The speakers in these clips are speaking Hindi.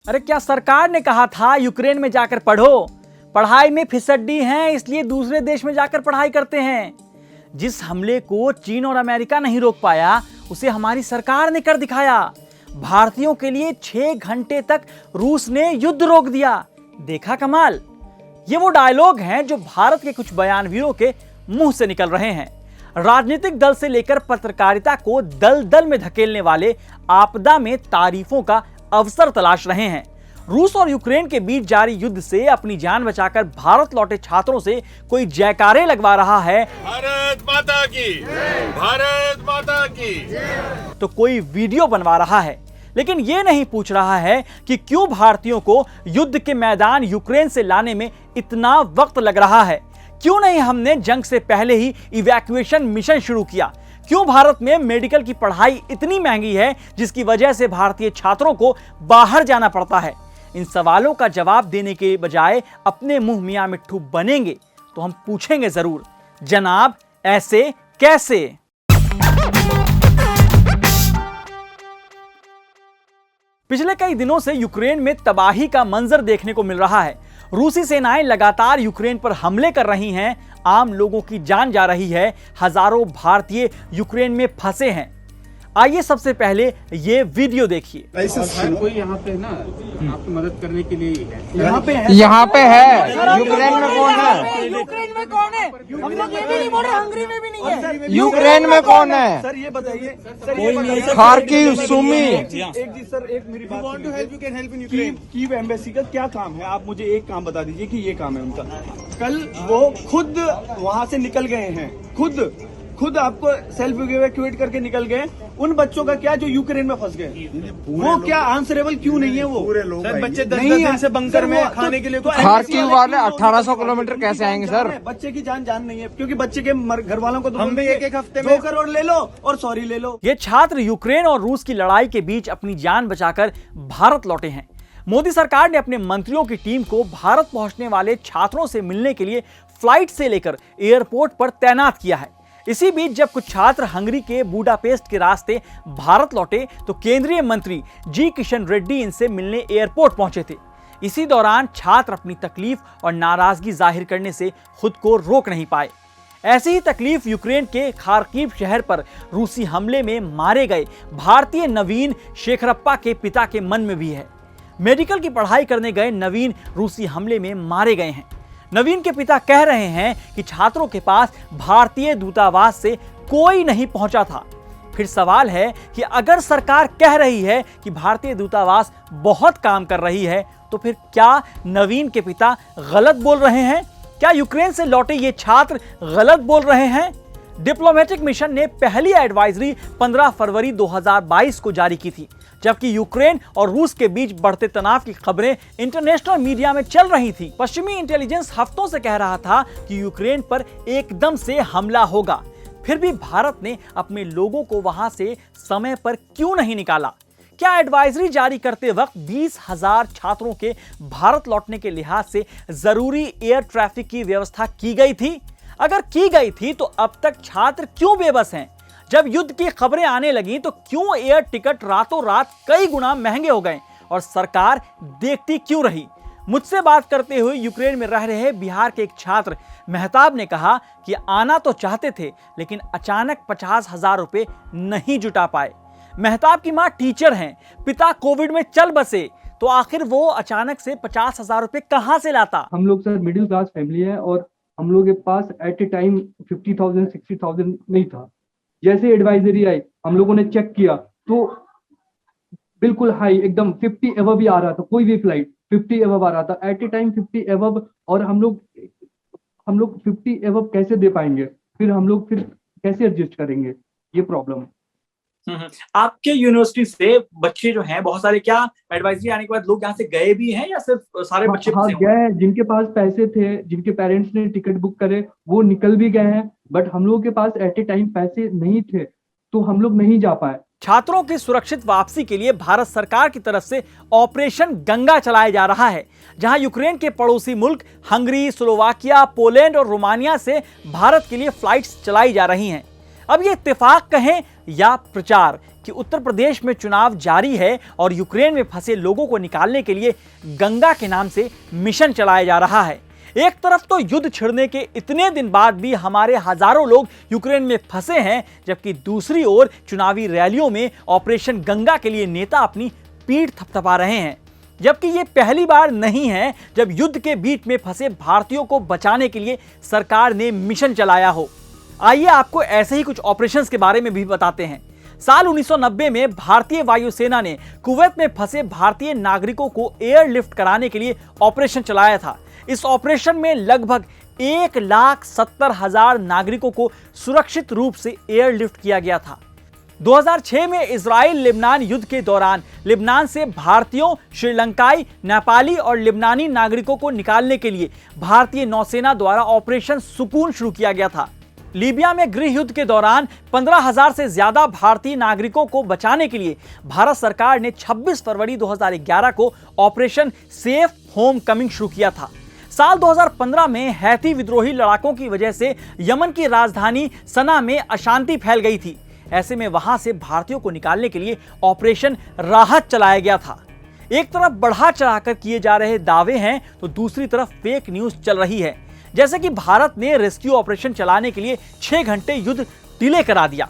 अरे क्या सरकार ने कहा था यूक्रेन में जाकर पढ़ो, पढ़ाई में फिसड्डी हैं इसलिए दूसरे देश में जाकर पढ़ाई करते हैं। जिस हमले को चीन और अमेरिका नहीं रोक पाया उसे हमारी सरकार ने कर दिखाया। भारतीयों के लिए 6 घंटे तक रूस ने युद्ध रोक दिया। देखा कमाल। ये वो डायलॉग हैं जो भारत के कुछ बयानवीरों के मुंह से निकल रहे हैं। राजनीतिक दल से लेकर पत्रकारिता को दल दल में धकेलने वाले आपदा में तारीफों का अवसर तलाश रहे हैं। रूस और यूक्रेन के बीच जारी युद्ध से अपनी जान बचाकर भारत लौटे छात्रों से कोई जयकारे लगवा रहा है, भारत माता की, भारत माता की, तो कोई वीडियो बनवा रहा है, लेकिन यह नहीं पूछ रहा है कि क्यों भारतीयों को युद्ध के मैदान यूक्रेन से लाने में इतना वक्त लग रहा है। क्यों नहीं हमने जंग से पहले ही इवैक्यूएशन मिशन शुरू किया। क्यों भारत में मेडिकल की पढ़ाई इतनी महंगी है जिसकी वजह से भारतीय छात्रों को बाहर जाना पड़ता है। इन सवालों का जवाब देने के बजाय अपने मुंह मियां मिट्ठू बनेंगे तो हम पूछेंगे जरूर, जनाब ऐसे कैसे। पिछले कई दिनों से यूक्रेन में तबाही का मंजर देखने को मिल रहा है। रूसी सेनाएं लगातार यूक्रेन पर हमले कर रही हैं, आम लोगों की जान जा रही है, हजारों भारतीय यूक्रेन में फंसे हैं। आइए सबसे पहले ये वीडियो देखिए। कोई यहाँ पे ना आपकी मदद करने के लिए है। यहाँ पे है। यूक्रेन में कौन है? यूक्रेन में कौन है? हम लोग ये भी नहीं बोल रहे, हंगरी में भी नहीं है। यूक्रेन में कौन है? सर ये बताइए, सर खार्किव, सुमी। एक जी सर, एक मेरी बात want to help, you can help in Ukraine. Kyiv embassy का क्या काम है? आप मुझे एक काम बता दीजिए कि ये काम है उनका। कल वो खुद वहाँ से निकल गए हैं, खुद आपको सेल्फ इवैक्यूएट करके निकल गए। उन बच्चों का क्या जो यूक्रेन में फंस गए, वो क्या आंसरेबल क्यों नहीं है? वो पूरे लोग सर बच्चे 10 नहीं दिन से बंकर में तो खाने के लिए तो खार्किव वाले 1800 किलोमीटर कैसे आएंगे सर? बच्चे की जान नहीं है, क्योंकि बच्चे के घर वालों को तो हम भी एक हफ्ते में 2 करोड़ ले लो और सॉरी ले लो। ये छात्र यूक्रेन और रूस की लड़ाई के बीच अपनी जान बचाकर भारत लौटे हैं। मोदी सरकार ने अपने मंत्रियों की टीम को भारत पहुंचने वाले छात्रों से मिलने के लिए फ्लाइट से लेकर एयरपोर्ट पर तैनात किया है। इसी बीच जब कुछ छात्र हंगरी के बुडापेस्ट के रास्ते भारत लौटे तो केंद्रीय मंत्री जी किशन रेड्डी इनसे मिलने एयरपोर्ट पहुंचे थे। इसी दौरान छात्र अपनी तकलीफ और नाराजगी जाहिर करने से खुद को रोक नहीं पाए। ऐसी ही तकलीफ यूक्रेन के खार्किव शहर पर रूसी हमले में मारे गए भारतीय नवीन शेखरप्पा के पिता के मन में भी है। मेडिकल की पढ़ाई करने गए नवीन रूसी हमले में मारे गए हैं। नवीन के पिता कह रहे हैं कि छात्रों के पास भारतीय दूतावास से कोई नहीं पहुंचा था। फिर सवाल है कि अगर सरकार कह रही है कि भारतीय दूतावास बहुत काम कर रही है तो फिर क्या नवीन के पिता गलत बोल रहे हैं? क्या यूक्रेन से लौटे ये छात्र गलत बोल रहे हैं? डिप्लोमेटिक मिशन ने पहली एडवाइजरी 15 फरवरी 2022 को जारी की थी, जबकि यूक्रेन और रूस के बीच बढ़ते तनाव की खबरें इंटरनेशनल मीडिया में चल रही थी। पश्चिमी इंटेलिजेंस हफ्तों से कह रहा था कि यूक्रेन पर एकदम से हमला होगा। फिर भी भारत ने अपने लोगों को वहां से समय पर क्यों नहीं निकाला? क्या एडवाइजरी जारी करते वक्त 20,000 छात्रों के भारत लौटने के लिहाज से जरूरी एयर ट्रैफिक की व्यवस्था की गई थी? अगर की गई थी तो अब तक छात्र क्यों बेबस हैं? जब युद्ध की खबरें आने लगी तो क्यों एयर टिकट रातों रात कई गुना महंगे हो गए और सरकार देखती क्यों रही? मुझसे बात करते हुए यूक्रेन में रह रहे बिहार के एक छात्र मेहताब ने कहा कि आना तो चाहते थे लेकिन अचानक 50,000 रुपए नहीं जुटा पाए। मेहताब की मां टीचर हैं, पिता कोविड में चल बसे, तो आखिर वो अचानक से 50,000 रुपए कहां से लाता? हम लोग सर मिडिल क्लास फैमिली है और हम लोग के पास एट ए टाइम 50,000 60,000 नहीं था। जैसे एडवाइजरी आई हम लोगों ने चेक किया तो बिल्कुल हाई एकदम 50 एवब भी आ रहा था। कोई भी फ्लाइट 50 एवब आ रहा था एट ए टाइम 50 एवब। और हम लोग 50 एवब कैसे दे पाएंगे? फिर हम लोग कैसे एडजस्ट करेंगे? ये प्रॉब्लम। आपके यूनिवर्सिटी से बच्चे जो हैं बहुत सारे, क्या एडवाइजरी आने के बाद लोग यहाँ से गए भी हैं या सिर्फ सारे बच्चे? हाँ गए, जिनके पास पैसे थे, जिनके पेरेंट्स ने टिकट बुक करे वो निकल भी गए हैं, बट हम लोगों के पास एट ए टाइम पैसे नहीं थे तो हम लोग नहीं जा पाए। छात्रों की सुरक्षित वापसी के लिए भारत सरकार की तरफ से ऑपरेशन गंगा चलाया जा रहा है, जहां यूक्रेन के पड़ोसी मुल्क हंगरी, स्लोवाकिया, पोलैंड और रोमानिया से भारत के लिए फ्लाइट्स चलाई जा रही हैं। अब ये इत्तेफाक कहें या प्रचार, कि उत्तर प्रदेश में चुनाव जारी है और यूक्रेन में फंसे लोगों को निकालने के लिए गंगा के नाम से मिशन चलाया जा रहा है। एक तरफ तो युद्ध छिड़ने के इतने दिन बाद भी हमारे हजारों लोग यूक्रेन में फंसे हैं, जबकि दूसरी ओर चुनावी रैलियों में ऑपरेशन गंगा के लिए नेता अपनी पीठ थपथपा रहे हैं। जबकि ये पहली बार नहीं है जब युद्ध के बीच में फंसे भारतीयों को बचाने के लिए सरकार ने मिशन चलाया हो। आइए आपको ऐसे ही कुछ ऑपरेशंस के बारे में भी बताते हैं। साल 1990 में भारतीय वायुसेना ने कुवैत में फंसे भारतीय नागरिकों को एयरलिफ्ट कराने के लिए ऑपरेशन चलाया था। इस ऑपरेशन में लगभग 1,70,000 नागरिकों को सुरक्षित रूप से एयरलिफ्ट किया गया था। 2006 में इजराइल लिबनान युद्ध के दौरान लिबनान से भारतीयों, श्रीलंकाई, नेपाली और लिबनानी नागरिकों को निकालने के लिए भारतीय नौसेना द्वारा ऑपरेशन सुकून शुरू किया गया था। लीबिया में गृह युद्ध के दौरान 15,000 से ज्यादा भारतीय नागरिकों को बचाने के लिए भारत सरकार ने 26 फरवरी 2011 को ऑपरेशन सेफ होम कमिंग शुरू किया था। साल 2015 में हैती विद्रोही लड़ाकों की वजह से यमन की राजधानी सना में अशांति फैल गई थी। ऐसे में वहां से भारतीयों को निकालने के लिए ऑपरेशन राहत चलाया गया था। एक तरफ बढ़ा चढ़ाकर किए जा रहे दावे हैं तो दूसरी तरफ फेक न्यूज चल रही है, जैसे कि भारत ने रेस्क्यू ऑपरेशन चलाने के लिए 6 घंटे युद्ध डिले करा दिया।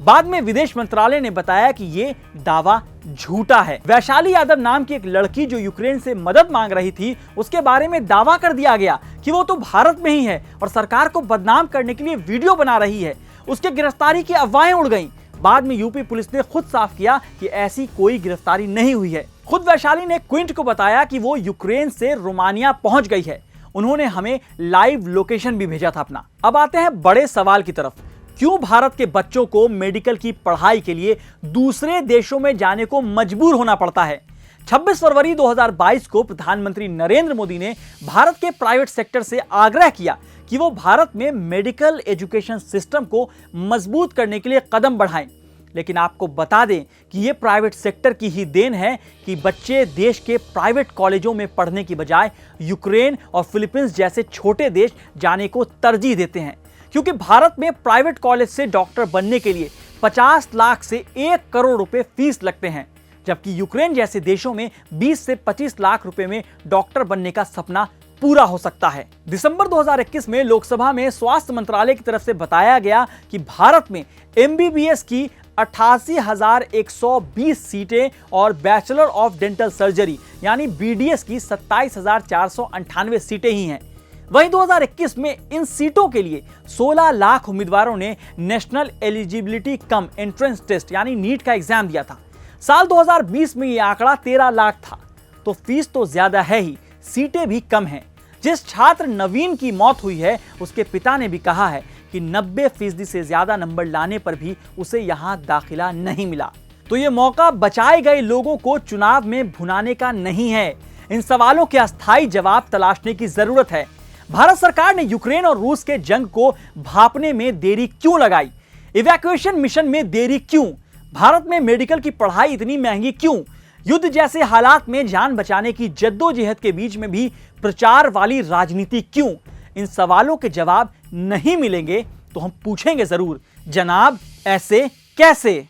बाद में विदेश मंत्रालय ने बताया कि यह दावा झूठा है। वैशाली यादव नाम की एक लड़की जो यूक्रेन से मदद मांग रही थी, उसके बारे में दावा कर दिया गया कि वो तो भारत में ही है और सरकार को बदनाम करने के लिए वीडियो बना रही है। उसके गिरफ्तारी की अफवाहें उड़ गईं। बाद में यूपी पुलिस ने खुद साफ किया कि ऐसी कोई गिरफ्तारी नहीं हुई है। खुद वैशाली ने क्विंट को बताया कि वो यूक्रेन से रोमानिया पहुंच गई है। उन्होंने हमें लाइव लोकेशन भी भेजा था अपना। अब आते हैं बड़े सवाल की तरफ। क्यों भारत के बच्चों को मेडिकल की पढ़ाई के लिए दूसरे देशों में जाने को मजबूर होना पड़ता है? 26 फरवरी 2022 को प्रधानमंत्री नरेंद्र मोदी ने भारत के प्राइवेट सेक्टर से आग्रह किया कि वो भारत में मेडिकल एजुकेशन सिस्टम को मजबूत करने के लिए कदम बढ़ाएं। लेकिन आपको बता दें कि ये प्राइवेट सेक्टर की ही देन है कि बच्चे देश के प्राइवेट कॉलेजों में पढ़ने की बजाय यूक्रेन और फिलीपींस जैसे छोटे देश जाने को तरजीह देते हैं, क्योंकि भारत में प्राइवेट कॉलेज से डॉक्टर बनने के लिए 50 लाख से 1 करोड़ रुपए फीस लगते हैं, जबकि यूक्रेन जैसे देशों में 20 से 25 लाख रुपए में डॉक्टर बनने का सपना पूरा हो सकता है। दिसंबर 2021 में लोकसभा में स्वास्थ्य मंत्रालय की तरफ से बताया गया कि भारत में MBBS की 88,120 सीटें और बैचलर ऑफ डेंटल सर्जरी यानी BDS की 27,498 सीटें ही हैं। वहीं 2021 में इन सीटों के लिए 16 लाख उम्मीदवारों ने national eligibility cum entrance test यानी नीट का एग्जाम दिया था। साल 2020 में यह आंकड़ा 13 लाख था। तो फीस तो ज्यादा है ही, सीटें भी कम हैं। जिस छात्र नवीन की मौत हुई है, उसके पिता ने भी कहा है कि 90% से ज्यादा नंबर लाने पर भी उसे यहां दाखिला नहीं मिला। तो ये मौका बचाए गए लोगों को चुनाव में भुनाने का नहीं है। इन सवालों के अस्थायी जवाब तलाशने की जरूरत है। भारत सरकार ने यूक्रेन और रूस के जंग को भांपने में देरी क्यों लगाई? इवैक्यूएशन मिशन में देरी क्यों? भारत में मेडिकल की पढ़ाई इतनी महंगी क्यों? युद्ध जैसे हालात में जान बचाने की जद्दोजहद के बीच में भी प्रचार वाली राजनीति क्यों? इन सवालों के जवाब नहीं मिलेंगे तो हम पूछेंगे जरूर, जनाब ऐसे कैसे?